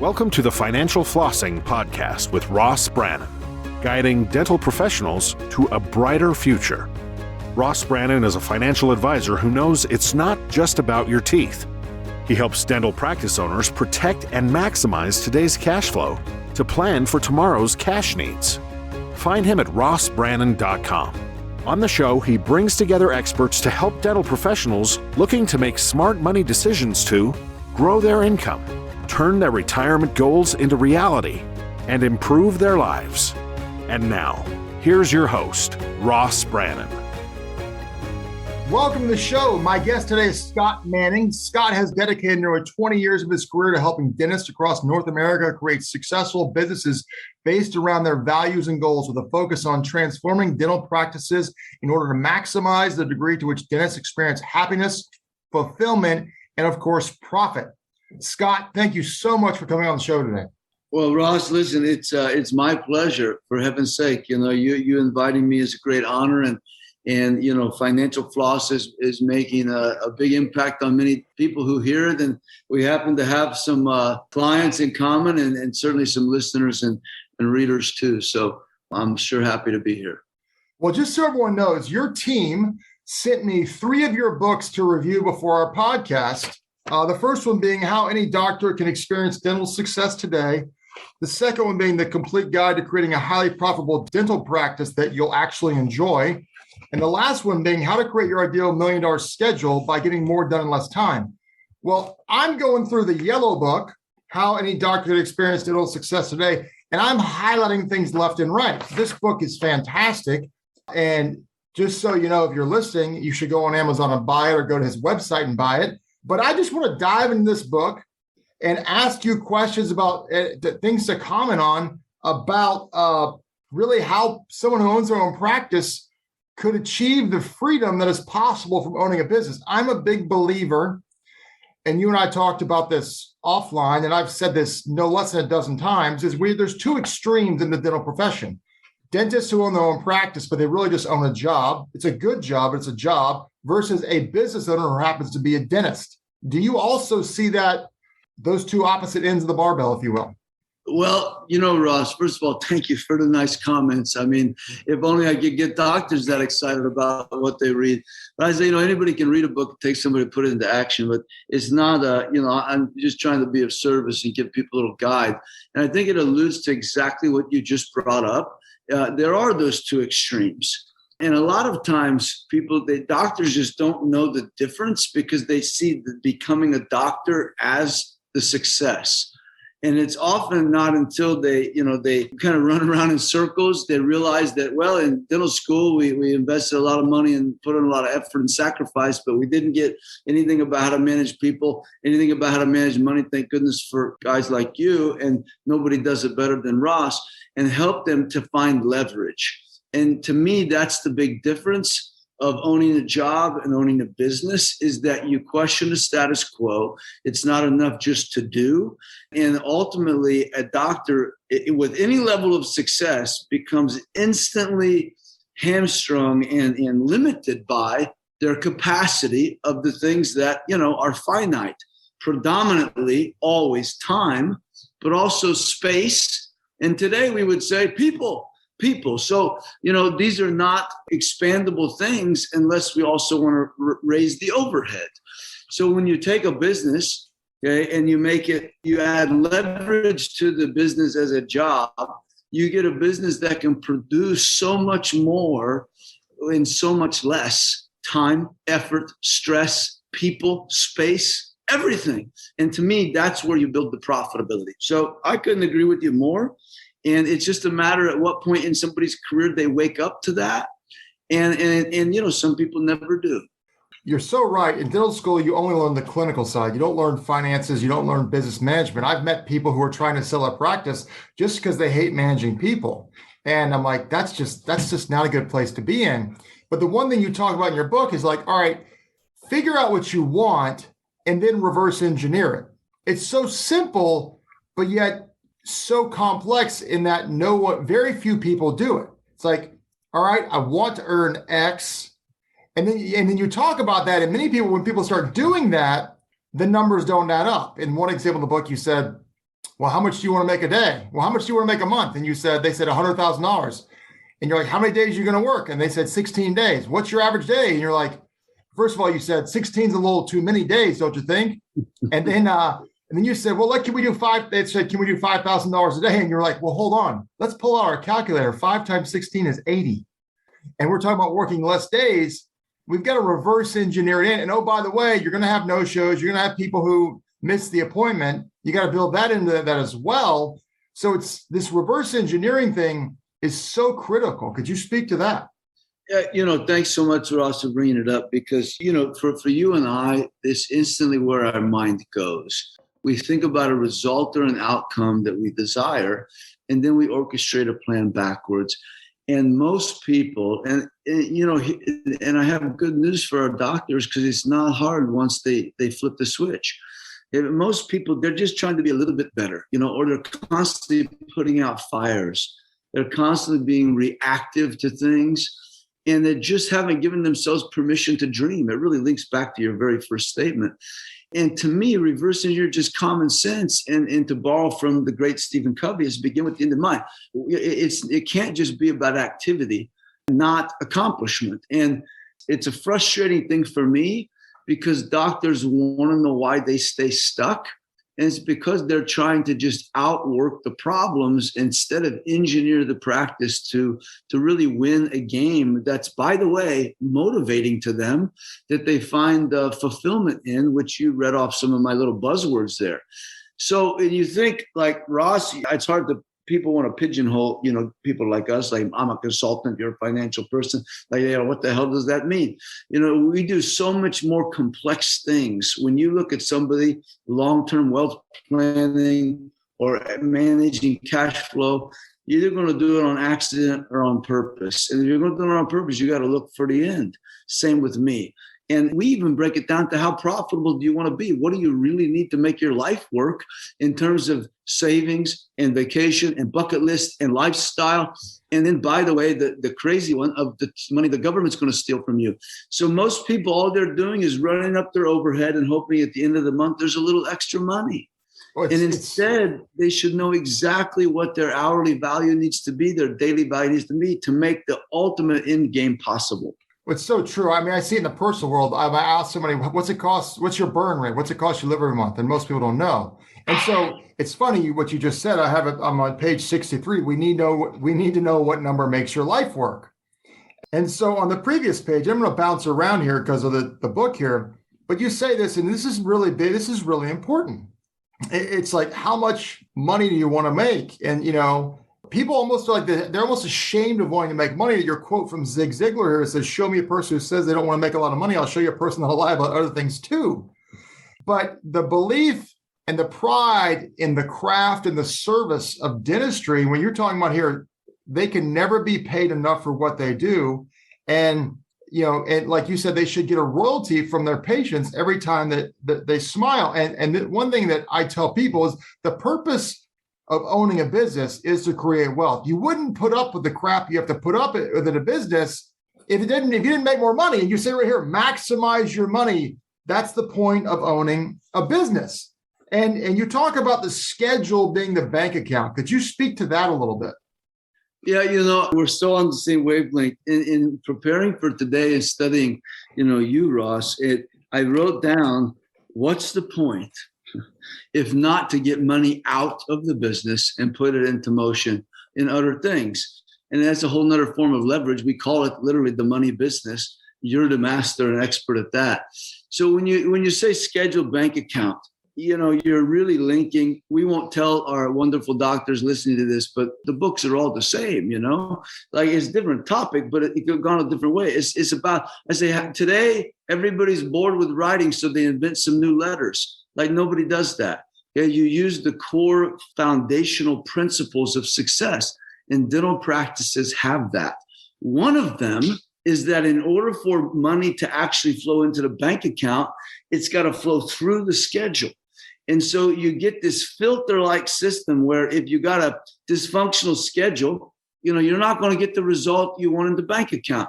Welcome to the Financial Flossing podcast with Ross Brannan, guiding dental professionals to a brighter future. Ross Brannan is a financial advisor who knows it's not just about your teeth. He helps dental practice owners protect and maximize today's cash flow to plan for tomorrow's cash needs. Find him at rossbrannan.com. On the show, he brings together experts to help dental professionals looking to make smart money decisions to grow their income, turn their retirement goals into reality, and improve their lives. And now, here's your host, Ross Brannan. Welcome to the show. My guest today is Scott Manning. Scott has dedicated nearly 20 years of his career to helping dentists across North America create successful businesses based around their values and goals, with a focus on transforming dental practices in order to maximize the degree to which dentists experience happiness, fulfillment, and of course, profit. Scott, thank you so much for coming on the show today. Well, Ross, listen, it's my pleasure. For heaven's sake, you inviting me is a great honor, and Financial Floss is making a big impact on many people who hear it, and we happen to have some clients in common, and certainly some listeners and readers too. So I'm sure happy to be here. Well, just so everyone knows, your team sent me 3 of your books to review before our podcast. The first one being How Any Doctor Can Experience Dental Success Today. The second one being The Complete Guide to Creating a Highly Profitable Dental Practice That You'll Actually Enjoy. And the last one being How to Create Your Ideal $1 Million Schedule by Getting More Done in Less Time. Well, I'm going through the yellow book, How Any Doctor Can Experience Dental Success Today, and I'm highlighting things left and right. This book is fantastic. And just so you know, if you're listening, you should go on Amazon and buy it, or go to his website and buy it. But I just want to dive into this book and ask you questions about things to comment on about really how someone who owns their own practice could achieve the freedom that is possible from owning a business. I'm a big believer, and you and I talked about this offline, and I've said this no less than a dozen times, there's 2 extremes in the dental profession. Dentists who own their own practice, but they really just own a job. It's a good job, but it's a job, versus a business owner who happens to be a dentist. Do you also see that, those 2 opposite ends of the barbell, if you will? Well, Ross, first of all, thank you for the nice comments. I mean, if only I could get doctors that excited about what they read. But I say, anybody can read a book, it takes somebody to put it into action, but it's not I'm just trying to be of service and give people a little guide. And I think it alludes to exactly what you just brought up. There are those 2 extremes. And a lot of times doctors just don't know the difference, because they see becoming a doctor as the success. And it's often not until they kind of run around in circles, they realize that, well, in dental school, we invested a lot of money and put in a lot of effort and sacrifice, but we didn't get anything about how to manage people, anything about how to manage money. Thank goodness for guys like you, and nobody does it better than Ross, and help them to find leverage. And to me, that's the big difference of owning a job and owning a business, is that you question the status quo. It's not enough just to do. And ultimately, a doctor with any level of success becomes instantly hamstrung and limited by their capacity of the things that, are finite, predominantly always time, but also space. And today we would say people. So, these are not expandable things unless we also want to raise the overhead. So when you take a business, okay, and you add leverage to the business as a job, you get a business that can produce so much more in so much less time, effort, stress, people, space, everything. And to me, that's where you build the profitability. So I couldn't agree with you more. And it's just a matter at what point in somebody's career they wake up to that. And some people never do. You're so right. In dental school, you only learn the clinical side. You don't learn finances. You don't learn business management. I've met people who are trying to sell a practice just because they hate managing people. And I'm like, that's just not a good place to be in. But the one thing you talk about in your book is like, all right, figure out what you want and then reverse engineer it. It's so simple, but yet so complex in that very few people do it. It's like, all right, I want to earn X. And then you talk about that. And many people, when people start doing that, the numbers don't add up. In one example in the book, you said, well, how much do you want to make a day? Well, how much do you want to make a month? And they said $100,000. And you're like, how many days are you going to work? And they said 16 days. What's your average day? And you're like, first of all, you said 16 is a little too many days, don't you think? And then you said, well, can we do They said, can we do $5,000 a day? And you're like, well, hold on. Let's pull out our calculator. 5 times 16 is 80. And we're talking about working less days. We've got to reverse engineer it in. And oh, by the way, you're going to have no-shows. You're going to have people who miss the appointment. You got to build that into that as well. So it's this reverse engineering thing is so critical. Could you speak to that? Yeah, thanks so much, Ross, for bringing it up because, for you and I, it's instantly where our mind goes. We think about a result or an outcome that we desire, and then we orchestrate a plan backwards. And most people, and I have good news for our doctors because it's not hard once they flip the switch. Most people, they're just trying to be a little bit better, or they're constantly putting out fires. They're constantly being reactive to things, and they just haven't given themselves permission to dream. It really links back to your very first statement. And to me, reverse engineer just common sense. And to borrow from the great Stephen Covey is begin with the end in mind. It can't just be about activity, not accomplishment. And it's a frustrating thing for me because doctors want to know why they stay stuck. And it's because they're trying to just outwork the problems instead of engineer the practice to really win a game that's, by the way, motivating to them, that they find fulfillment in, which you read off some of my little buzzwords there. So and you think like, Ross, it's hard to, people want to pigeonhole, people like us, like I'm a consultant, you're a financial person. Like, what the hell does that mean? We do so much more complex things. When you look at somebody, long-term wealth planning or managing cash flow, you're either going to do it on accident or on purpose. And if you're going to do it on purpose, you got to look for the end. Same with me. And we even break it down to how profitable do you want to be? What do you really need to make your life work in terms of savings and vacation and bucket list and lifestyle? And then, by the way, the crazy one of the money the government's going to steal from you. So most people, all they're doing is running up their overhead and hoping at the end of the month there's a little extra money. And instead, they should know exactly what their hourly value needs to be, their daily value needs to be to make the ultimate end game possible. It's so true. I mean, I see it in the personal world. I ask somebody, what's it cost? What's your burn rate? What's it cost you to live every month? And most people don't know. And so it's funny what you just said. I have it. I'm on page 63. We need to know what number makes your life work. And so on the previous page, I'm going to bounce around here because of the book here. But you say this, and this is really big. This is really important. It's like, how much money do you want to make? And, people almost feel like they're almost ashamed of wanting to make money. Your quote from Zig Ziglar here says, show me a person who says they don't want to make a lot of money. I'll show you a person that'll lie about other things too. But the belief and the pride in the craft and the service of dentistry, when you're talking about here, they can never be paid enough for what they do. And, and like you said, they should get a royalty from their patients every time that they smile. And one thing that I tell people is the purpose of owning a business is to create wealth. You wouldn't put up with the crap you have to put up with in a business if you didn't make more money. And you say right here, maximize your money. That's the point of owning a business. And you talk about the schedule being the bank account. Could you speak to that a little bit? Yeah, we're still on the same wavelength. In preparing for today and studying, you, Ross, I wrote down, what's the point? If not to get money out of the business and put it into motion in other things. And that's a whole nother form of leverage. We call it literally the money business. You're the master and expert at that. So when you say scheduled bank account, you're really linking. We won't tell our wonderful doctors listening to this, but the books are all the same, like it's a different topic, but it could go on a different way. It's about, I say today, everybody's bored with writing. So they invent some new letters. Like nobody does that. Yeah, you use the core foundational principles of success, and dental practices have that. One of them is that in order for money to actually flow into the bank account, it's got to flow through the schedule. And so you get this filter-like system where if you got a dysfunctional schedule, you're not going to get the result you want in the bank account.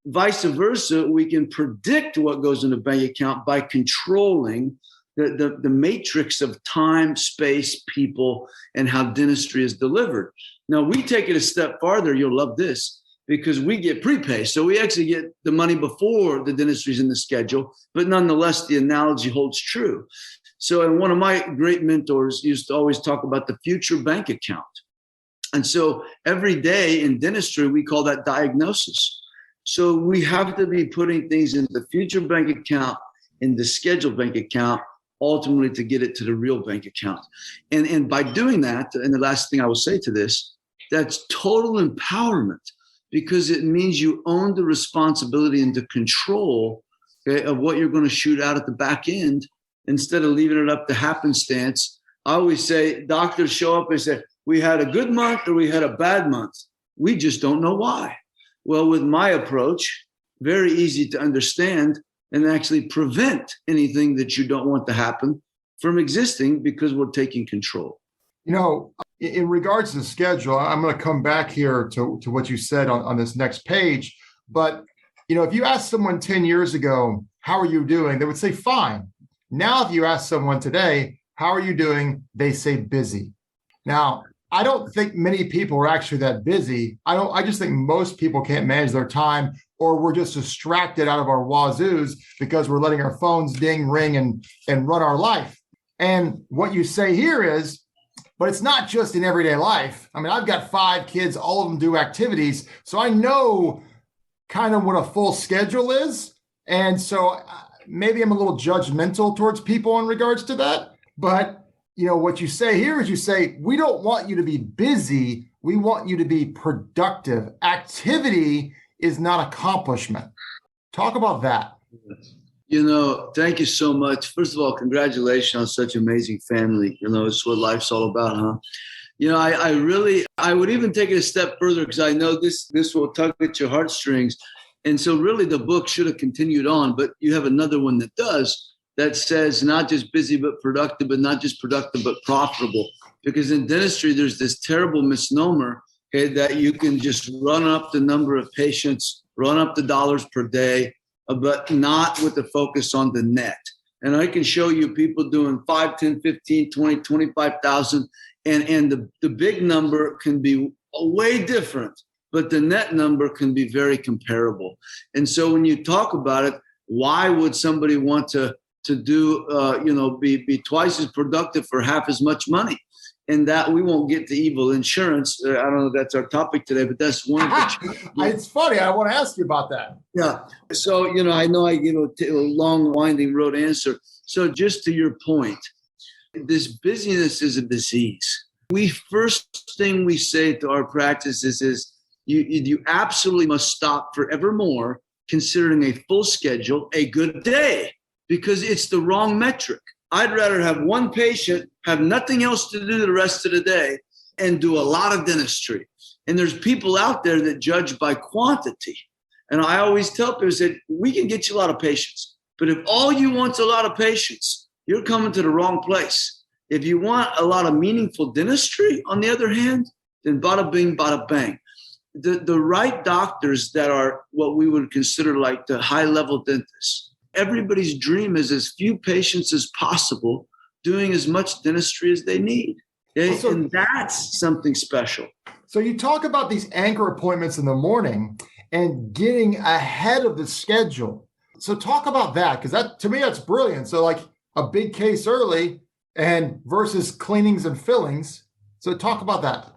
Vice versa, we can predict what goes in the bank account by controlling the matrix of time, space, people, and how dentistry is delivered. Now, we take it a step farther. You'll love this, because we get prepay. So we actually get the money before the dentistry's in the schedule, but nonetheless, the analogy holds true. So, and one of my great mentors used to always talk about the future bank account. And so every day in dentistry, we call that diagnosis. So we have to be putting things in the future bank account, in the scheduled bank account, ultimately to get it to the real bank account. And by doing that, and the last thing I will say to this, that's total empowerment, because it means you own the responsibility and the control, okay, of what you're going to shoot out at the back end, instead of leaving it up to happenstance. I always say, doctors show up and say, we had a good month or we had a bad month. We just don't know why. Well, with my approach, very easy to understand and actually prevent anything that you don't want to happen from existing, because we're taking control. You know, in regards to the schedule, I'm going to come back here to what you said on this next page. But, you know, if you asked someone 10 years ago, how are you doing? They would say, fine. Now, if you ask someone today, how are you doing? They say busy. Now, I don't think many people are actually that busy. I just think most people can't manage their time, or we're just distracted out of our wazoos because we're letting our phones ding, ring, and run our life. And what you say here is, but it's not just in everyday life. I mean, I've got 5 kids, all of them do activities. So I know kind of what a full schedule is. And so maybe I'm a little judgmental towards people in regards to that. But, you know, what you say here is you say, we don't want you to be busy. We want you to be productive. Activity is not accomplishment. Talk about that. You know, thank you so much. First of all, congratulations on such an amazing family. You know, it's what life's all about, huh? You know, I would even take it a step further, because I know this will tug at your heartstrings. And so really the book should have continued on, but you have another one that does, that says not just busy, but productive, but not just productive, but profitable. Because in dentistry, there's this terrible misnomer, okay, that you can just run up the number of patients, run up the dollars per day, but not with the focus on the net. And I can show you people doing 5, 10, 15, 20, 25,000. And the big number can be way different, but the net number can be very comparable. And so when you talk about it, why would somebody want to do, be twice as productive for half as much money? And that we won't get to evil insurance. I don't know if that's our topic today, but that's one of the. It's funny. I want to ask you about that. Yeah. So, you know, I know I give a long, winding road answer. So just to your point, this busyness is a disease. First thing we say to our practices is you absolutely must stop forevermore considering a full schedule a good day, because it's the wrong metric. I'd rather have one patient, have nothing else to do the rest of the day, and do a lot of dentistry. And there's people out there that judge by quantity. And I always tell people that we can get you a lot of patients, but if all you want is a lot of patients, you're coming to the wrong place. If you want a lot of meaningful dentistry, on the other hand, then bada bing, bada bang. The right doctors that are what we would consider like the high-level dentists, everybody's dream is as few patients as possible, doing as much dentistry as they need. And that's something special. So you talk about these anchor appointments in the morning and getting ahead of the schedule. So talk about that, because that, to me, that's brilliant. So like a big case early and versus cleanings and fillings. So talk about that.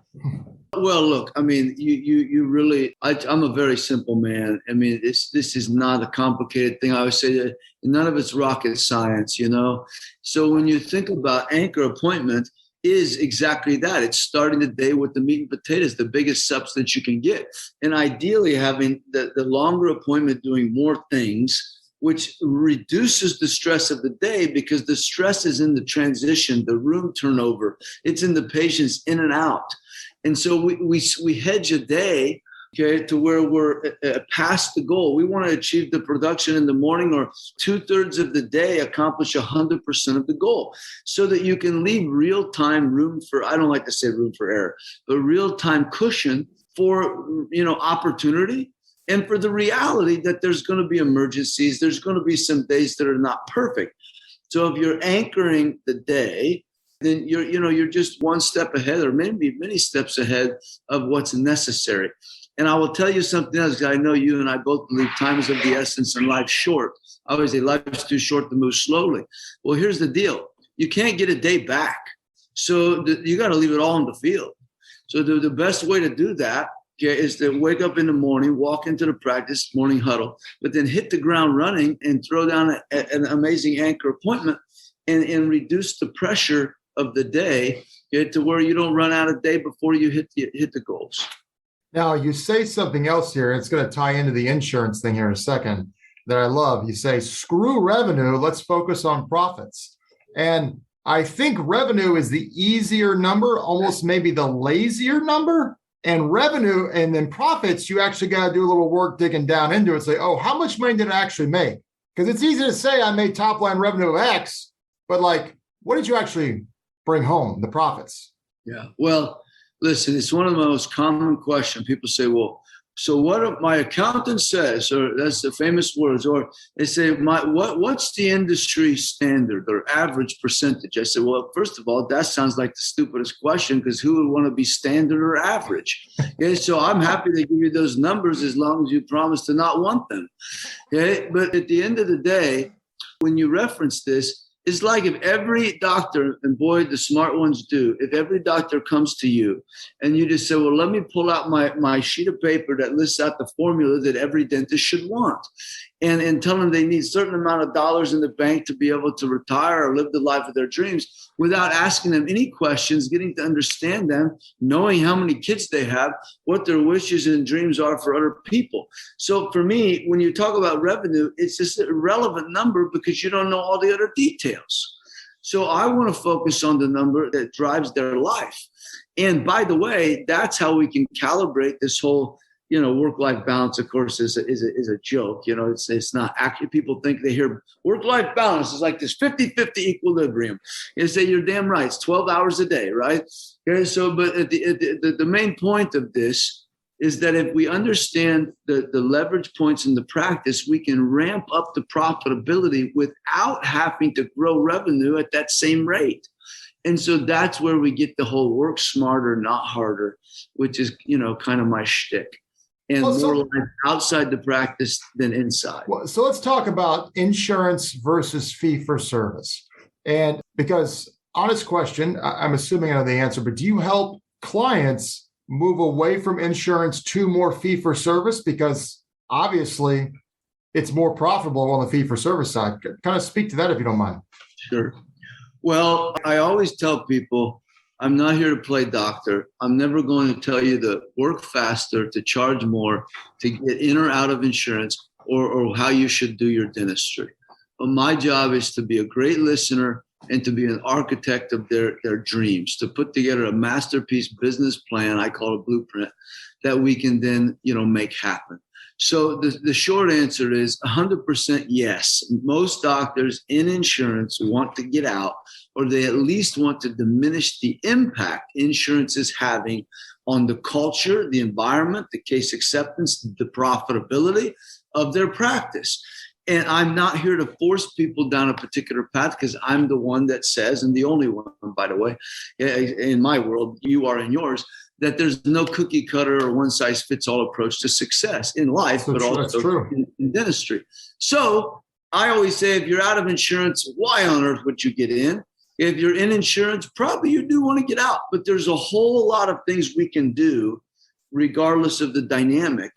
Well, look, I mean, you really, I'm a very simple man. I mean, this is not a complicated thing. I always say that none of it's rocket science, you know? So when you think about anchor appointment, is exactly that. It's starting the day with the meat and potatoes, the biggest substance you can get. And ideally having the longer appointment doing more things, which reduces the stress of the day, because the stress is in the transition, the room turnover. It's in the patients in and out. And so we hedge a day, okay, to where we're past the goal. We want to achieve the production in the morning, or 2/3 of the day, accomplish 100% of the goal, so that you can leave real-time room for, I don't like to say room for error, but real-time cushion for, you know, opportunity, and for the reality that there's going to be emergencies. There's going to be some days that are not perfect. So if you're anchoring the day, then you're just one step ahead, or maybe many steps ahead of what's necessary. And I will tell you something else. I know you and I both believe time is of the essence and life's short. I always say life's too short to move slowly. Well, here's the deal. You can't get a day back. So you got to leave it all on the field. So the best way to do that is to wake up in the morning, walk into the practice, morning huddle, but then hit the ground running and throw down an amazing anchor appointment and reduce the pressure of the day to where you don't run out of day before you hit the goals. Now, you say something else here. It's going to tie into the insurance thing here in a second that I love. You say, screw revenue, let's focus on profits. And I think revenue is the easier number, almost maybe the lazier number. And revenue and then profits, you actually got to do a little work digging down into it. Say, oh, how much money did I actually make? Because it's easy to say I made top line revenue of X, but like, what did you actually bring home, the profits? Yeah, well, listen, it's one of the most common questions. People say, well, so what my accountant says, or that's the famous words, or they say, what's the industry standard or average percentage? I said, well, first of all, that sounds like the stupidest question, because who would want to be standard or average? Okay, so I'm happy to give you those numbers as long as you promise to not want them. Okay, but at the end of the day, when you reference this, it's like if every doctor, and boy, the smart ones do, if every doctor comes to you and you just say, well, let me pull out my sheet of paper that lists out the formula that every dentist should want, and tell them they need a certain amount of dollars in the bank to be able to retire or live the life of their dreams without asking them any questions, getting to understand them, knowing how many kids they have, what their wishes and dreams are for other people. So for me, when you talk about revenue, it's just an irrelevant number because you don't know all the other details. So I want to focus on the number that drives their life. And by the way, that's how we can calibrate this whole work-life balance, of course, is a joke. It's not actually. People think they hear work-life balance is like this 50-50 equilibrium. You say you're damn right. It's 12 hours a day, right? Okay, so, but the main point of this is that if we understand the leverage points in the practice, we can ramp up the profitability without having to grow revenue at that same rate. And so that's where we get the whole work smarter, not harder, which is, kind of my shtick. And more life outside the practice than inside. Well, so let's talk about insurance versus fee for service. And because, honest question, I'm assuming I know the answer, but do you help clients move away from insurance to more fee for service? Because obviously it's more profitable on the fee for service side. Kind of speak to that if you don't mind. Sure. Well, I always tell people, I'm not here to play doctor. I'm never going to tell you to work faster, to charge more, to get in or out of insurance, or how you should do your dentistry. But my job is to be a great listener and to be an architect of their dreams, to put together a masterpiece business plan, I call it a blueprint, that we can then, make happen. So the short answer is 100% yes. Most doctors in insurance want to get out, or they at least want to diminish the impact insurance is having on the culture, the environment, the case acceptance, the profitability of their practice. And I'm not here to force people down a particular path, because I'm the one that says, and the only one, by the way, in my world, you are in yours, that there's no cookie cutter or one size fits all approach to success in life, but also in dentistry. So I always say, if you're out of insurance, why on earth would you get in? If you're in insurance, probably you do want to get out, but there's a whole lot of things we can do regardless of the dynamic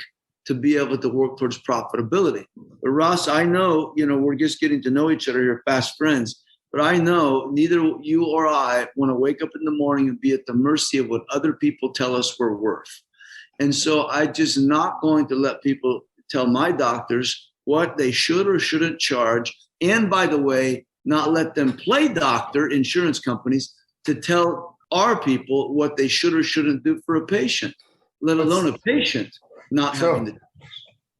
to be able to work towards profitability. But Ross, I know, we're just getting to know each other here, fast friends. But I know neither you or I want to wake up in the morning and be at the mercy of what other people tell us we're worth. And so I'm just not going to let people tell my doctors what they should or shouldn't charge. And by the way, not let them play doctor, insurance companies, to tell our people what they should or shouldn't do for a patient, let alone a patient not having to do.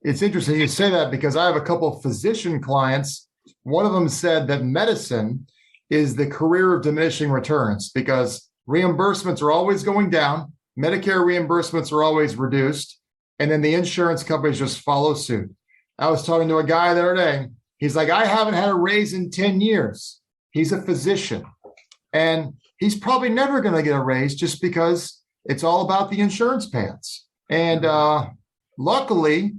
It's interesting you say that, because I have a couple of physician clients. One of them said that medicine is the career of diminishing returns, because reimbursements are always going down. Medicare reimbursements are always reduced. And then the insurance companies just follow suit. I was talking to a guy the other day. He's like, I haven't had a raise in 10 years. He's a physician, and he's probably never going to get a raise just because it's all about the insurance payouts. And luckily,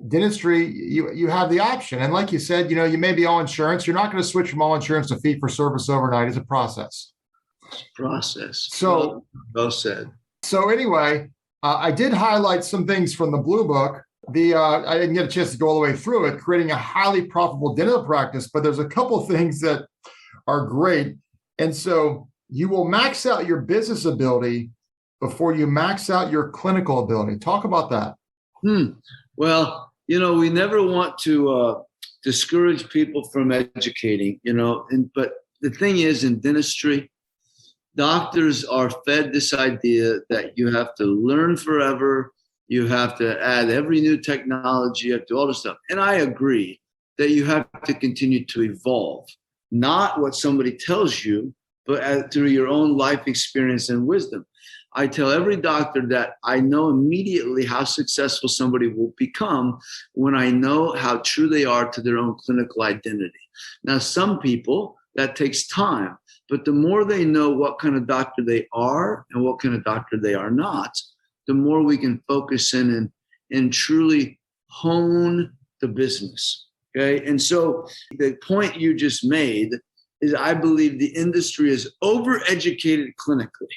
dentistry, you have the option. And like you said, you may be all insurance. You're not going to switch from all insurance to fee for service overnight. It's a process. So well said. So anyway, I did highlight some things from the Blue Book. I didn't get a chance to go all the way through it, creating a highly profitable dental practice, but there's a couple things that are great. And so you will max out your business ability before you max out your clinical ability. Talk about that. Well, we never want to discourage people from educating, but the thing is, in dentistry, doctors are fed this idea that you have to learn forever. You have to add every new technology, you have to do all this stuff. And I agree that you have to continue to evolve, not what somebody tells you, but through your own life experience and wisdom. I tell every doctor that I know immediately how successful somebody will become when I know how true they are to their own clinical identity. Now, some people, that takes time, but the more they know what kind of doctor they are and what kind of doctor they are not, the more we can focus in and truly hone the business. Okay. And so the point you just made is I believe the industry is overeducated clinically.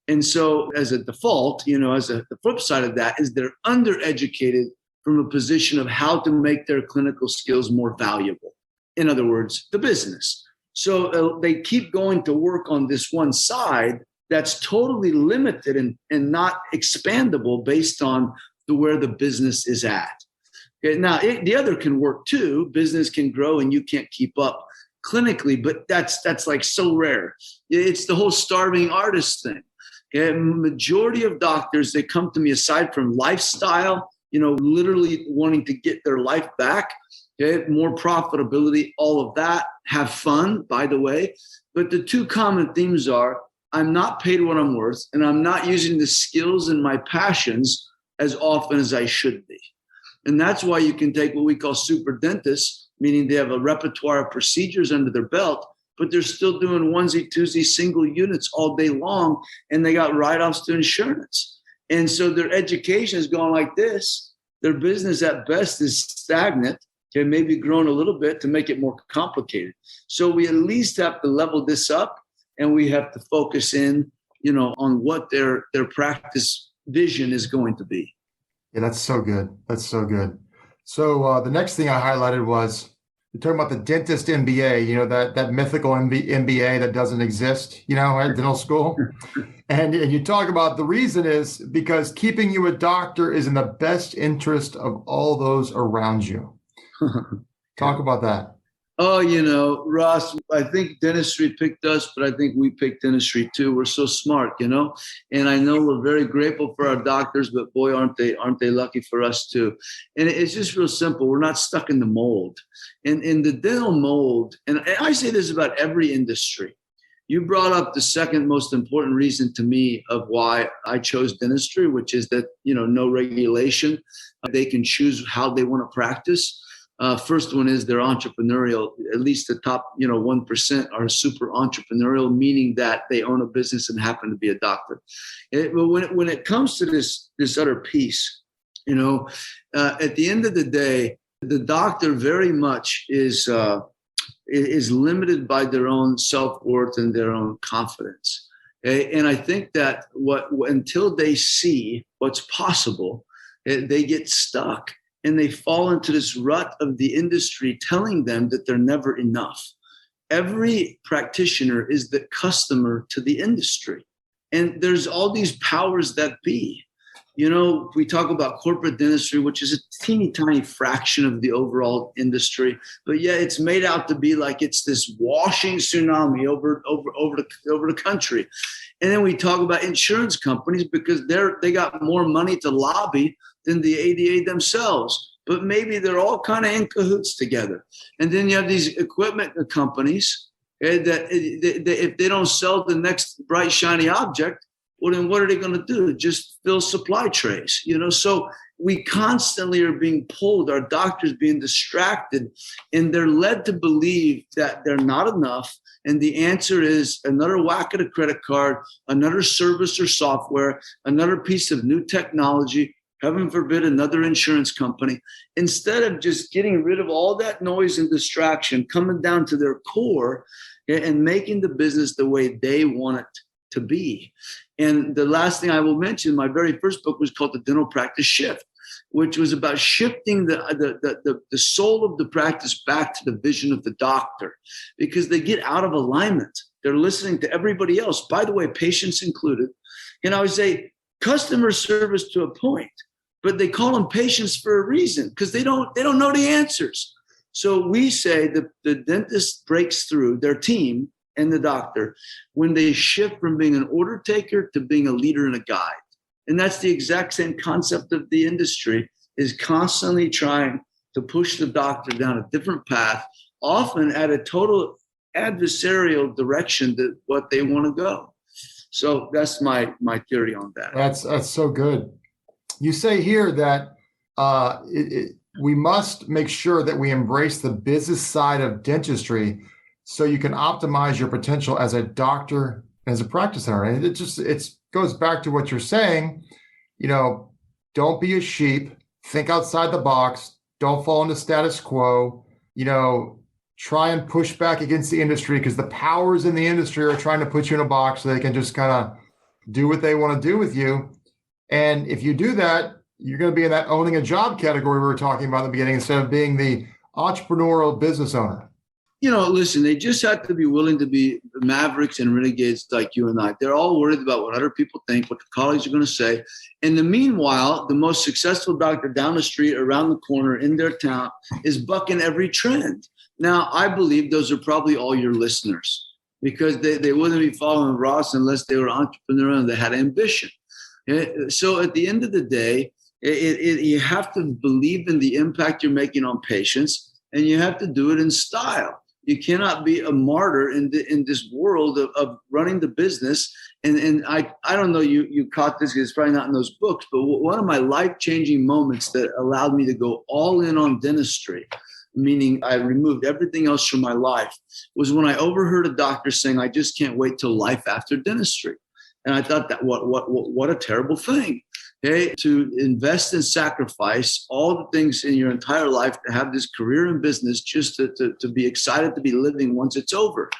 And so as a default, the flip side of that is they're undereducated from a position of how to make their clinical skills more valuable. In other words, the business. So they keep going to work on this one side that's totally limited and not expandable based on where the business is at. Okay, now, the other can work too. Business can grow and you can't keep up clinically, but that's like so rare. It's the whole starving artist thing. Okay, majority of doctors, they come to me aside from lifestyle, literally wanting to get their life back, okay, more profitability, all of that, have fun, by the way. But the two common themes are, I'm not paid what I'm worth, and I'm not using the skills and my passions as often as I should be. And that's why you can take what we call super dentists, meaning they have a repertoire of procedures under their belt, but they're still doing onesie, twosie, single units all day long, and they got write-offs to insurance. And so their education is going like this. Their business at best is stagnant, okay, maybe grown a little bit to make it more complicated. So we at least have to level this up, and we have to focus in, on what their practice vision is going to be. Yeah, that's so good. That's so good. So the next thing I highlighted was you're talking about the dentist MBA, that mythical MBA that doesn't exist, at dental school. And you talk about the reason is because keeping you a doctor is in the best interest of all those around you. Talk about that. Oh, Ross, I think dentistry picked us, but I think we picked dentistry too. We're so smart, and I know we're very grateful for our doctors, but boy, aren't they lucky for us too. And it's just real simple. We're not stuck in the mold. And in the dental mold, and I say this about every industry. You brought up the second most important reason to me of why I chose dentistry, which is that, no regulation. They can choose how they want to practice. First one is they're entrepreneurial. At least the top, 1% are super entrepreneurial, meaning that they own a business and happen to be a doctor. But when it comes to this other piece, at the end of the day, the doctor very much is limited by their own self-worth and their own confidence. And I think that until they see what's possible, they get stuck. And they fall into this rut of the industry telling them that they're never enough. Every practitioner is the customer to the industry. And there's all these powers that be. We talk about corporate dentistry, which is a teeny tiny fraction of the overall industry, but yeah, it's made out to be like it's this washing tsunami over the country. And then we talk about insurance companies because they got more money to lobby than the ADA themselves, but maybe they're all kind of in cahoots together. And then you have these equipment companies that if they don't sell the next bright, shiny object, well, then what are they going to do? Just fill supply trays, So we constantly are being pulled, our doctors being distracted, and they're led to believe that they're not enough And the answer is another whack at a credit card, another service or software, another piece of new technology, heaven forbid, another insurance company. Instead of just getting rid of all that noise and distraction, coming down to their core and making the business the way they want it to be. And the last thing I will mention, my very first book was called The Dental Practice Shift, which was about shifting the soul of the practice back to the vision of the doctor, because they get out of alignment. They're listening to everybody else, by the way, patients included. And I would say customer service to a point, but they call them patients for a reason, because they don't know the answers. So we say that the dentist breaks through, their team and the doctor, when they shift from being an order taker to being a leader and a guide. And that's the exact same concept of the industry, is constantly trying to push the doctor down a different path, often at a total adversarial direction to what they want to go. So that's my theory on that. That's so good. You say here that we must make sure that we embrace the business side of dentistry so you can optimize your potential as a doctor, as a practice owner. And it goes back to what you're saying, don't be a sheep, think outside the box, don't fall into status quo, try and push back against the industry, because the powers in the industry are trying to put you in a box so they can just kind of do what they want to do with you. And if you do that, you're going to be in that owning a job category we were talking about at the beginning, instead of being the entrepreneurial business owner. Listen, they just have to be willing to be mavericks and renegades like you and I. They're all worried about what other people think, what the colleagues are going to say. In the meanwhile, the most successful doctor down the street, around the corner in their town, is bucking every trend. Now, I believe those are probably all your listeners, because they wouldn't be following Ross unless they were entrepreneurial and they had ambition. So at the end of the day, you have to believe in the impact you're making on patients, and you have to do it in style. You cannot be a martyr in this world of running the business. And I don't know, you caught this, because it's probably not in those books, but one of my life-changing moments that allowed me to go all in on dentistry, meaning I removed everything else from my life, was when I overheard a doctor saying, "I just can't wait till life after dentistry." And I thought, that what a terrible thing. Okay, to invest and sacrifice all the things in your entire life to have this career in business, just to be excited to be living once it's over.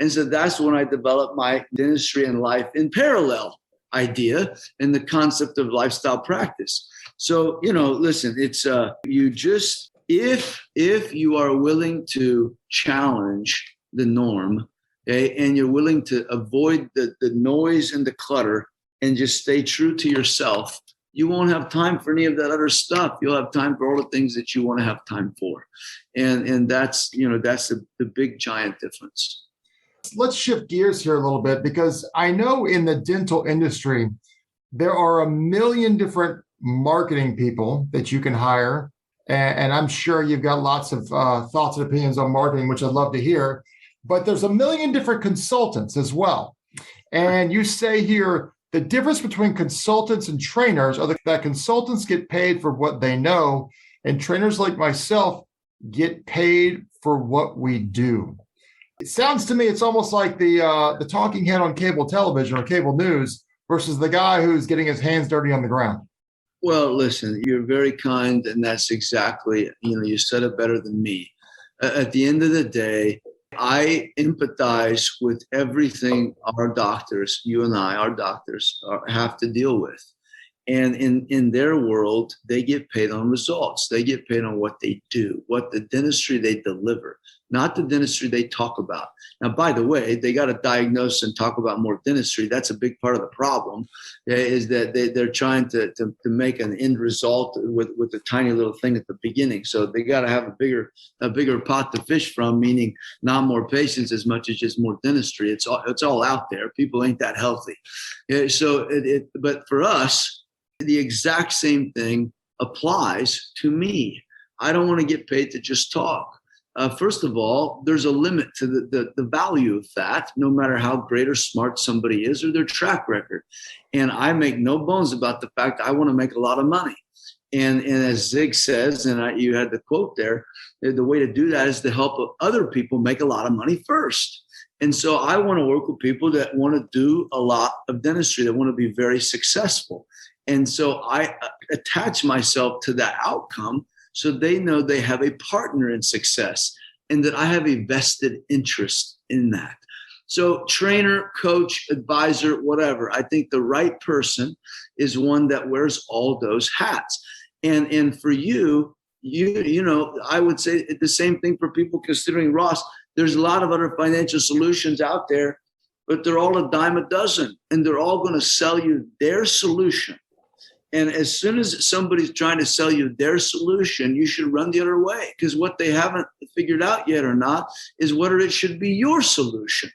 And so that's when I developed my dentistry and life in parallel idea and the concept of lifestyle practice. So, listen, it's you just, if you are willing to challenge the norm, okay, and you're willing to avoid the noise and the clutter and just stay true to yourself, you won't have time for any of that other stuff. You'll have time for all the things that you want to have time for. And that's the big giant difference. Let's shift gears here a little bit, because I know in the dental industry, there are a million different marketing people that you can hire. And I'm sure you've got lots of thoughts and opinions on marketing, which I'd love to hear. But there's a million different consultants as well. And you say here, the difference between consultants and trainers are that consultants get paid for what they know, and trainers like myself get paid for what we do. It sounds to me, it's almost like the talking head on cable television or cable news versus the guy who's getting his hands dirty on the ground. Well, listen, you're very kind, and that's exactly, you said it better than me. At the end of the day, I empathize with everything our doctors, you and I, our doctors, have to deal with. And in their world, they get paid on results. They get paid on what they do, what the dentistry they deliver, not the dentistry they talk about. Now, by the way, they got to diagnose and talk about more dentistry. That's a big part of the problem, is that they're trying to make an end result with a tiny little thing at the beginning. So they got to have a bigger pot to fish from, meaning not more patients as much as just more dentistry. It's all out there. People ain't that healthy. But for us, the exact same thing applies to me. I don't want to get paid to just talk. First of all, there's a limit to the value of that, no matter how great or smart somebody is or their track record. And I make no bones about the fact I want to make a lot of money. And as Zig says, and you had the quote there, the way to do that is to help other people make a lot of money first. And so I want to work with people that want to do a lot of dentistry, that want to be very successful. And so I attach myself to that outcome so they know they have a partner in success and that I have a vested interest in that. So trainer, coach, advisor, whatever, I think the right person is one that wears all those hats. And for you know, I would say the same thing for people considering Ross. There's a lot of other financial solutions out there, but they're all a dime a dozen, and they're all going to sell you their solution. And as soon as somebody's trying to sell you their solution, you should run the other way, because what they haven't figured out yet or not is whether it should be your solution.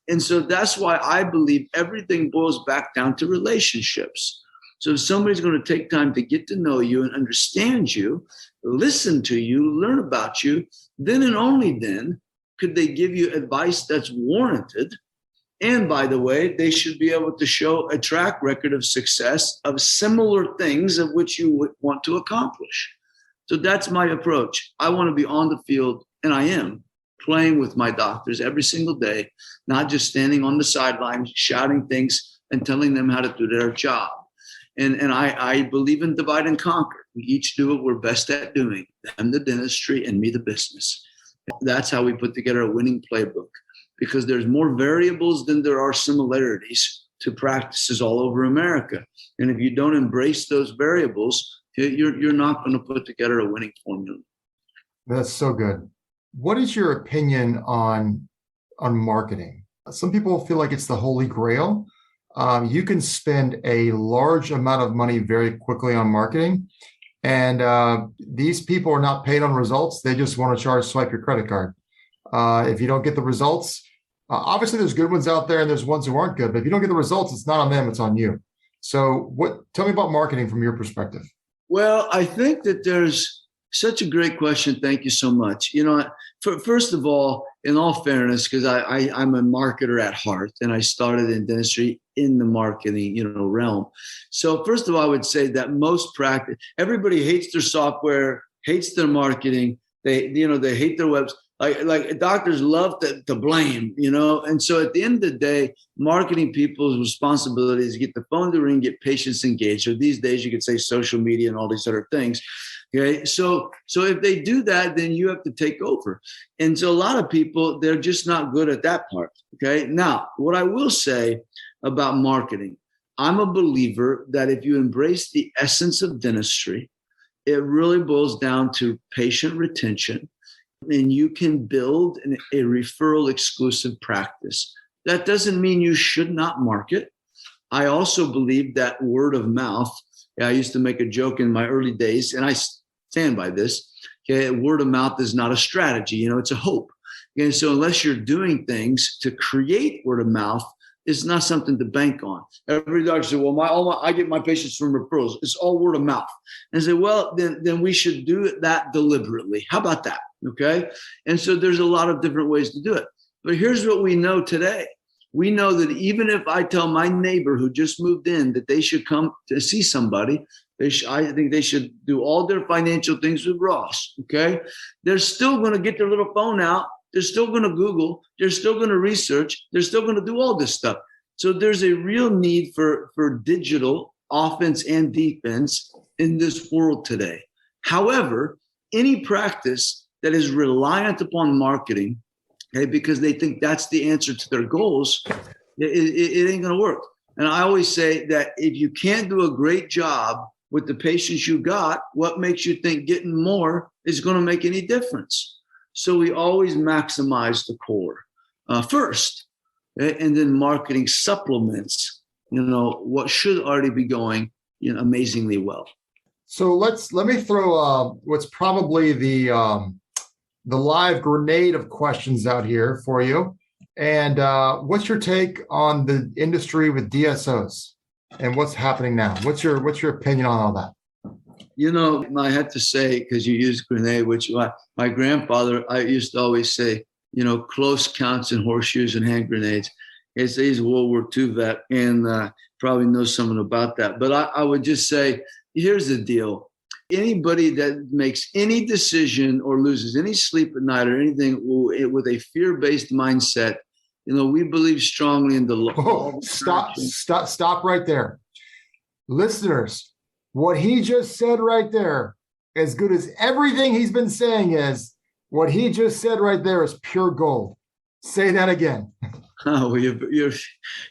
And so that's why I believe everything boils back down to relationships. So if somebody's going to take time to get to know you and understand you, listen to you, learn about you, then and only then could they give you advice that's warranted. And by the way, they should be able to show a track record of success of similar things of which you would want to accomplish. So that's my approach. I want to be on the field, and I am playing with my doctors every single day, not just standing on the sidelines, shouting things and telling them how to do their job. And I believe in divide and conquer. We each do what we're best at doing, them the dentistry and me the business. That's how we put together a winning playbook, because there's more variables than there are similarities to practices all over America. And if you don't embrace those variables, you're not going to put together a winning formula. That's so good. What is your opinion on marketing? Some people feel like it's the holy grail. You can spend a large amount of money very quickly on marketing. And these people are not paid on results. They just want to swipe your credit card. If you don't get the results, obviously there's good ones out there and there's ones who aren't good. But if you don't get the results, it's not on them, it's on you. So tell me about marketing from your perspective. Well, I think that there's such a great question. Thank you so much. You know, first of all, in all fairness, because I'm a marketer at heart, and I started in dentistry in the marketing, realm. So first of all, I would say that everybody hates their software, hates their marketing. They hate their webs. Like doctors love to blame, And so at the end of the day, marketing people's responsibility is to get the phone to ring, get patients engaged. Or these days you could say social media and all these other things. Okay. So if they do that, then you have to take over. And so a lot of people, they're just not good at that part. Okay. Now, what I will say about marketing, I'm a believer that if you embrace the essence of dentistry, it really boils down to patient retention, and you can build a referral exclusive practice. That doesn't mean you should not market. I also believe that word of mouth, I used to make a joke in my early days, and I stand by this. Okay, word of mouth is not a strategy, it's a hope. And so unless you're doing things to create word of mouth, it's not something to bank on. Every doctor says, well, I get my patients from referrals. It's all word of mouth. And I say, well, then we should do that deliberately. How about that? Okay. And so there's a lot of different ways to do it. But here's what we know today. We know that even if I tell my neighbor who just moved in that they should come to see somebody, I think they should do all their financial things with Ross. Okay. They're still going to get their little phone out. They're still going to Google. They're still going to research. They're still going to do all this stuff. So there's a real need for digital offense and defense in this world today. However, any practice that is reliant upon marketing, okay, because they think that's the answer to their goals, it ain't going to work. And I always say that if you can't do a great job with the patients you got, what makes you think getting more is going to make any difference? So we always maximize the core first, and then marketing supplements, what should already be going amazingly well. So let me throw what's probably the live grenade of questions out here for you. And what's your take on the industry with DSOs and what's happening now? What's your opinion on all that? I had to say, because you used grenade, which my grandfather, I used to always say, close counts and horseshoes and hand grenades. He's a World War II vet and probably knows something about that. But I would just say, here's the deal. Anybody that makes any decision or loses any sleep at night or anything with a fear-based mindset We believe strongly in the law. Oh, stop right there. Listeners, what he just said right there, as good as everything he's been saying is, what he just said right there is pure gold. Say that again. Oh, well, you're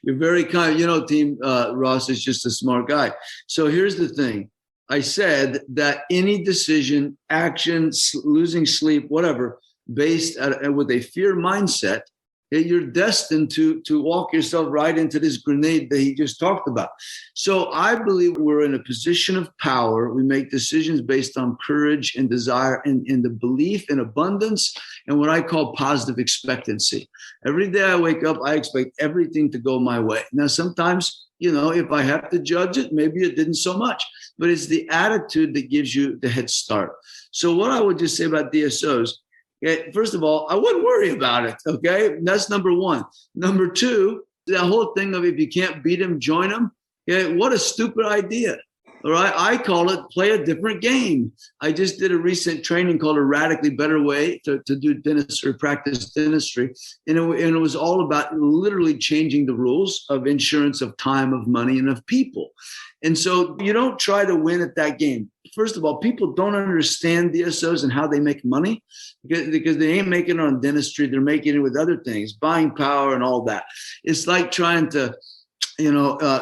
very kind. Team Ross is just a smart guy. So here's the thing. I said that any decision, action, losing sleep, whatever, based with a fear mindset, you're destined to walk yourself right into this grenade that he just talked about. So I believe we're in a position of power. We make decisions based on courage and desire and the belief in abundance and what I call positive expectancy. Every day I wake up, I expect everything to go my way. Now, sometimes, if I have to judge it, maybe it didn't so much, but it's the attitude that gives you the head start. So what I would just say about DSOs, first of all, I wouldn't worry about it, okay? That's number one. Number two, that whole thing of if you can't beat him, join him. What a stupid idea, all right? I call it play a different game. I just did a recent training called A Radically Better Way to do dentistry, practice dentistry. And it was all about literally changing the rules of insurance, of time, of money, and of people. And so you don't try to win at that game. First of all, people don't understand DSOs and how they make money because they ain't making it on dentistry. They're making it with other things, buying power and all that. It's like trying to,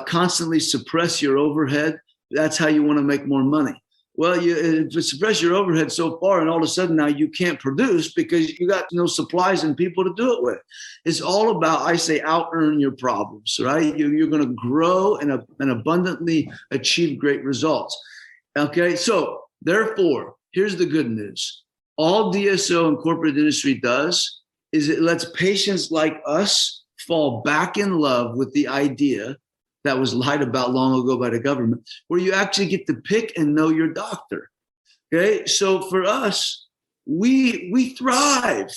constantly suppress your overhead. That's how you want to make more money. Well, you suppress your overhead so far, and all of a sudden now you can't produce because you got no supplies and people to do it with. It's all about, I say, out-earn your problems, right? You're going to grow and abundantly achieve great results. Okay, so therefore, here's the good news. All DSO and corporate industry does is it lets patients like us fall back in love with the idea that was lied about long ago by the government, where you actually get to pick and know your doctor. Okay, so for us, we thrive.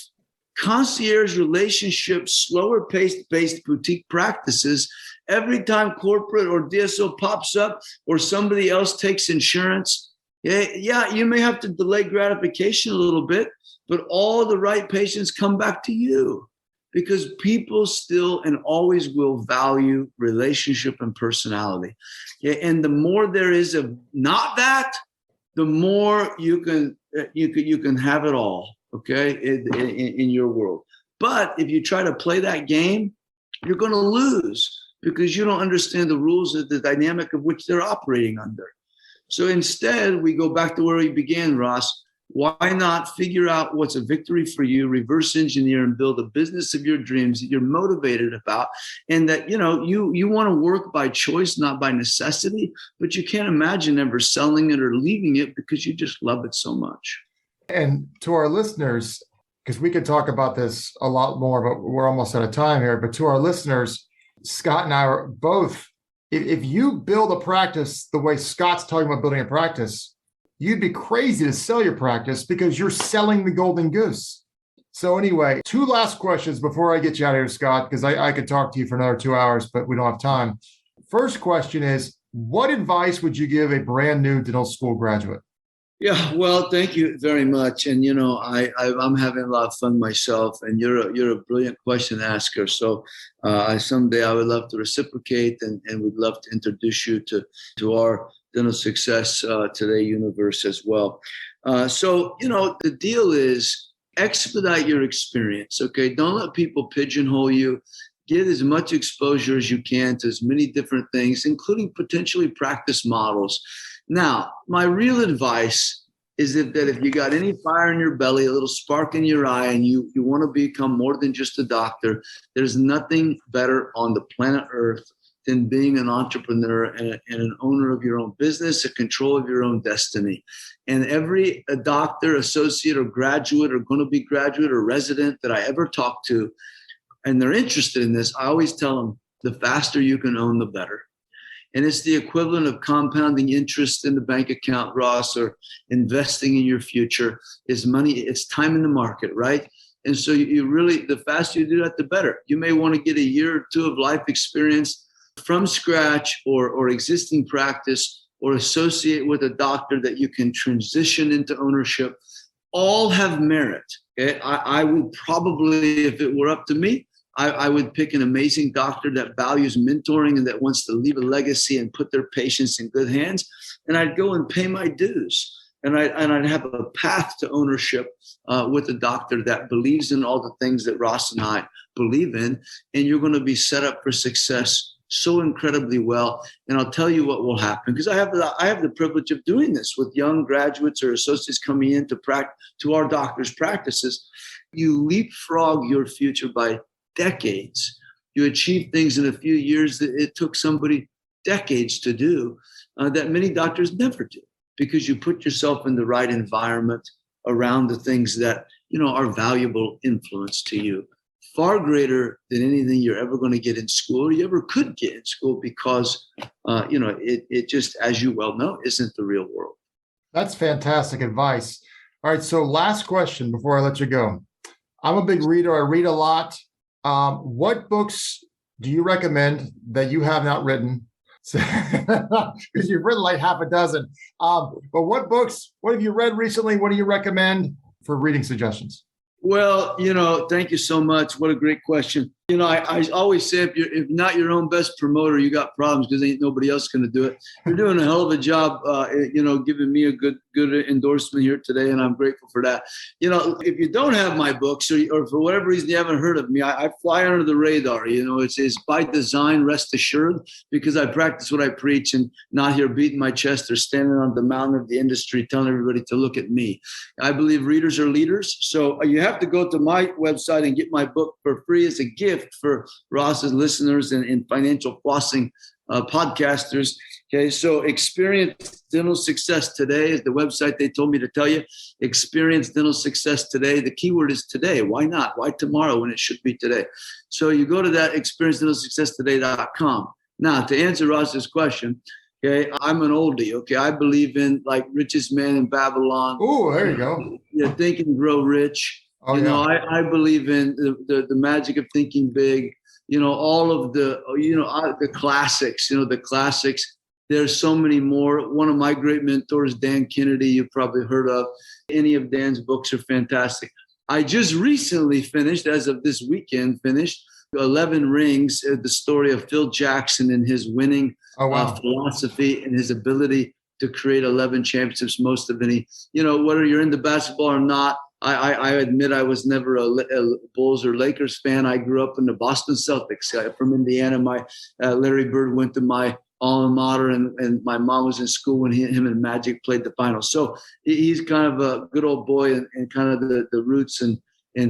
Concierge relationships, slower pace-based boutique practices. Every time corporate or DSO pops up or somebody else takes insurance, yeah, you may have to delay gratification a little bit, but all the right patients come back to you because people still and always will value relationship and personality. And the more there is of not that, the more you can have it all. Okay, in your world. But if you try to play that game, you're going to lose because you don't understand the rules of the dynamic of which they're operating under. So instead, we go back to where we began, Ross. Why not figure out what's a victory for you, reverse engineer and build a business of your dreams that you're motivated about, and that you want to work by choice, not by necessity, but you can't imagine ever selling it or leaving it because you just love it so much. And to our listeners, because we could talk about this a lot more, but we're almost out of time here. But to our listeners, Scott and I are both, if you build a practice the way Scott's talking about building a practice, you'd be crazy to sell your practice because you're selling the golden goose. So anyway, two last questions before I get you out of here, Scott, because I could talk to you for another 2 hours, but we don't have time. First question is, what advice would you give a brand new dental school graduate? Yeah, well, thank you very much. And, I'm having a lot of fun myself, and you're a brilliant question asker. So someday I would love to reciprocate and we'd love to introduce you to our Dental Success Today universe as well. So the deal is expedite your experience. Okay, don't let people pigeonhole you. Get as much exposure as you can to as many different things, including potentially practice models. Now, my real advice is that if you got any fire in your belly, a little spark in your eye, and you want to become more than just a doctor, there's nothing better on the planet Earth than being an entrepreneur and an owner of your own business, a control of your own destiny. And every doctor, associate, or graduate, or going to be graduate or resident that I ever talk to, and they're interested in this, I always tell them, the faster you can own, the better. And it's the equivalent of compounding interest in the bank account, Ross, or investing in your future is money. It's time in the market, right? And so you really, the faster you do that, the better. You may want to get a year or two of life experience from scratch or existing practice, or associate with a doctor that you can transition into ownership. All have merit. Okay? I would probably, if it were up to me, I would pick an amazing doctor that values mentoring and that wants to leave a legacy and put their patients in good hands. And I'd go and pay my dues. And I'd have a path to ownership with a doctor that believes in all the things that Ross and I believe in. And you're going to be set up for success so incredibly well. And I'll tell you what will happen, because I have the privilege of doing this with young graduates or associates coming in to our doctors' practices. You leapfrog your future by decades. You achieve things in a few years that it took somebody decades to do that many doctors never do, because you put yourself in the right environment around the things that, are valuable influence to you. Far greater than anything you're ever going to get in school or you ever could get in school, because, it just, as you well know, isn't the real world. That's fantastic advice. All right. So last question before I let you go. I'm a big reader. I read a lot. What books do you recommend that you have not written? Because you've written like half a dozen. But what have you read recently? What do you recommend for reading suggestions? Well, thank you so much. What a great question. I always say, if not your own best promoter, you got problems, because ain't nobody else going to do it. You're doing a hell of a job, giving me a good endorsement here today, and I'm grateful for that. If you don't have my books, or for whatever reason you haven't heard of me, I fly under the radar. It's by design, rest assured, because I practice what I preach and not here beating my chest or standing on the mountain of the industry telling everybody to look at me. I believe readers are leaders. So you have to go to my website and get my book for free as a gift for Ross's listeners and Financial Flossing podcasters. Okay, so Experience Dental Success Today is the website they told me to tell you. Experience Dental Success Today. The keyword is today. Why not? Why tomorrow when it should be today? So you go to that experiencedentalsuccesstoday.com. Now, to answer Ross's question, okay, I'm an oldie. Okay, I believe in like richest man in Babylon. Oh, there you go. Yeah, Think and Grow Rich. I believe in the magic of thinking big. All of the classics. The classics. There's so many more. One of my great mentors, Dan Kennedy, you've probably heard of. Any of Dan's books are fantastic. I just recently finished, as of this weekend, 11 Rings, the story of Phil Jackson and his winning philosophy and his ability to create 11 championships, most of any. Whether you're into basketball or not, I admit I was never a Bulls or Lakers fan. I grew up in the Boston Celtics. From Indiana. My Larry Bird went to my alma mater, and my mom was in school when him and Magic played the finals. So he's kind of a good old boy and kind of the roots and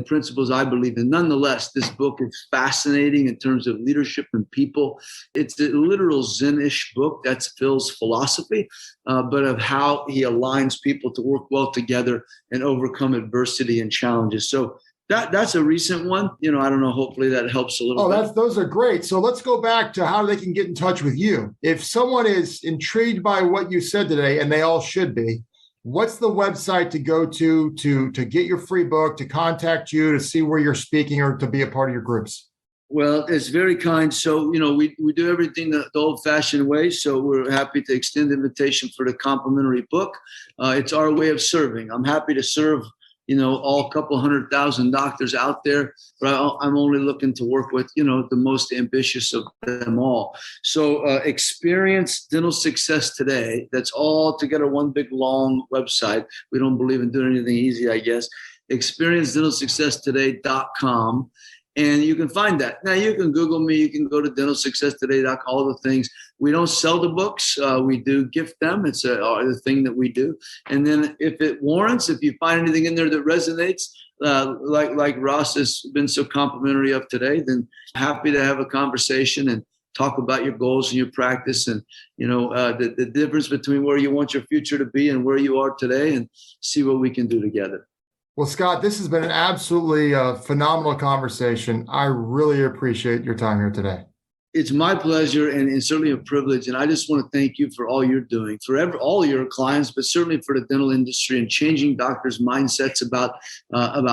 principles I believe in. Nonetheless, this book is fascinating in terms of leadership and people. It's a literal Zen-ish book. That's Phil's philosophy, but of how he aligns people to work well together and overcome adversity and challenges. So that's a recent one. I don't know. Hopefully that helps a little bit. Those are great. So let's go back to how they can get in touch with you. If someone is intrigued by what you said today, and they all should be, what's the website to go to get your free book, to contact you, to see where you're speaking, or to be a part of your groups? Well, it's very kind. So, we do everything the old-fashioned way. So we're happy to extend the invitation for the complimentary book. It's our way of serving. I'm happy to serve, all couple 100,000 doctors out there, but I'm only looking to work with, the most ambitious of them all. So Experience Dental Success Today. That's all together, one big long website. We don't believe in doing anything easy, I guess. experiencedentalsuccesstoday.com. And you can find that. Now, you can Google me. You can go to dentalsuccesstoday.com, all the things. We don't sell the books. We do gift them. It's the thing that we do. And then if it warrants, if you find anything in there that resonates, like Ross has been so complimentary of today, then happy to have a conversation and talk about your goals and your practice and, the difference between where you want your future to be and where you are today, and see what we can do together. Well, Scott, this has been an absolutely phenomenal conversation. I really appreciate your time here today. It's my pleasure and certainly a privilege. And I just want to thank you for all you're doing, for all your clients, but certainly for the dental industry and changing doctors' mindsets about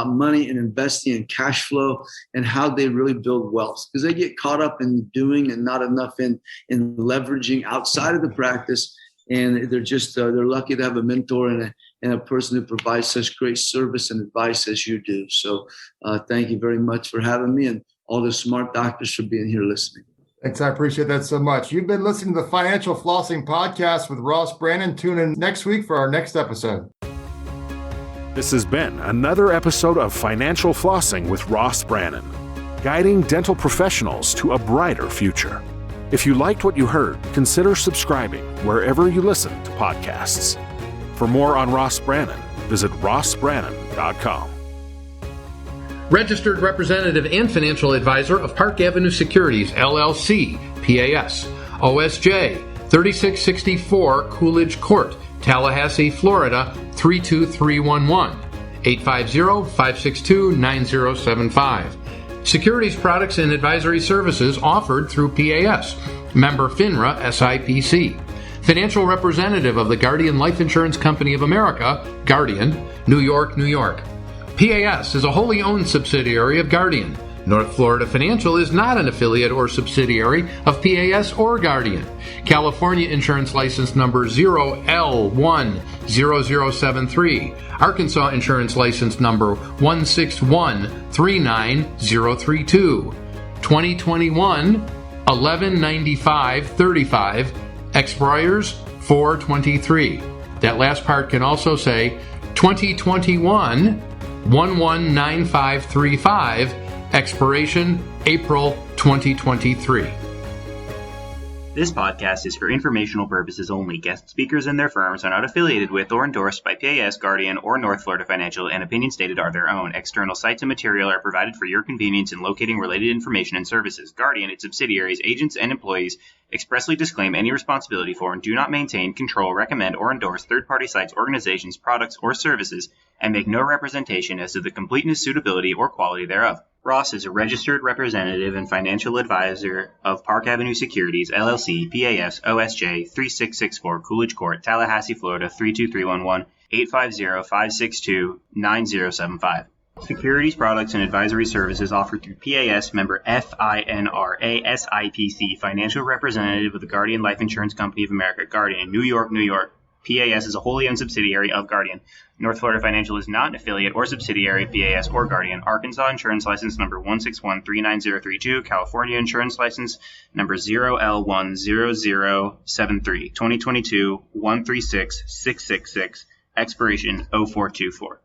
money and investing and cash flow and how they really build wealth. Because they get caught up in doing and not enough in leveraging outside of the practice. And they're just they're lucky to have a mentor and a person who provides such great service and advice as you do. So thank you very much for having me, and all the smart doctors for being here listening. Thanks. I appreciate that so much. You've been listening to the Financial Flossing Podcast with Ross Brannan. Tune in next week for our next episode. This has been another episode of Financial Flossing with Ross Brannan, guiding dental professionals to a brighter future. If you liked what you heard, consider subscribing wherever you listen to podcasts. For more on Ross Brannan, visit rossbrannan.com. Registered representative and financial advisor of Park Avenue Securities, LLC, PAS, OSJ, 3664 Coolidge Court, Tallahassee, Florida, 32311, 850-562-9075. Securities products and advisory services offered through PAS, member FINRA SIPC. Financial representative of the Guardian Life Insurance Company of America, Guardian, New York, New York. PAS is a wholly owned subsidiary of Guardian. North Florida Financial is not an affiliate or subsidiary of PAS or Guardian. California Insurance License Number 0L10073. Arkansas Insurance License Number 161-39032. 2021 119535. Expires 423. That last part can also say 2021 119535. Expiration April 2023. This podcast is for informational purposes only. Guest speakers and their firms are not affiliated with or endorsed by PAS, Guardian, or North Florida Financial, and opinions stated are their own. External sites and material are provided for your convenience in locating related information and services. Guardian, its subsidiaries, agents, and employees expressly disclaim any responsibility for and do not maintain, control, recommend, or endorse third-party sites, organizations, products, or services, and make no representation as to the completeness, suitability, or quality thereof. Ross is a registered representative and financial advisor of Park Avenue Securities, LLC, PAS, OSJ, 3664 Coolidge Court, Tallahassee, Florida, 32311, 850-562-9075. Securities products and advisory services offered through PAS, member FINRA SIPC, financial representative of the Guardian Life Insurance Company of America, Guardian, New York, New York. PAS is a wholly owned subsidiary of Guardian. North Florida Financial is not an affiliate or subsidiary of PAS or Guardian. Arkansas Insurance License Number 161-39032. California Insurance License Number 0L10073. 2022 136666. Expiration 0424.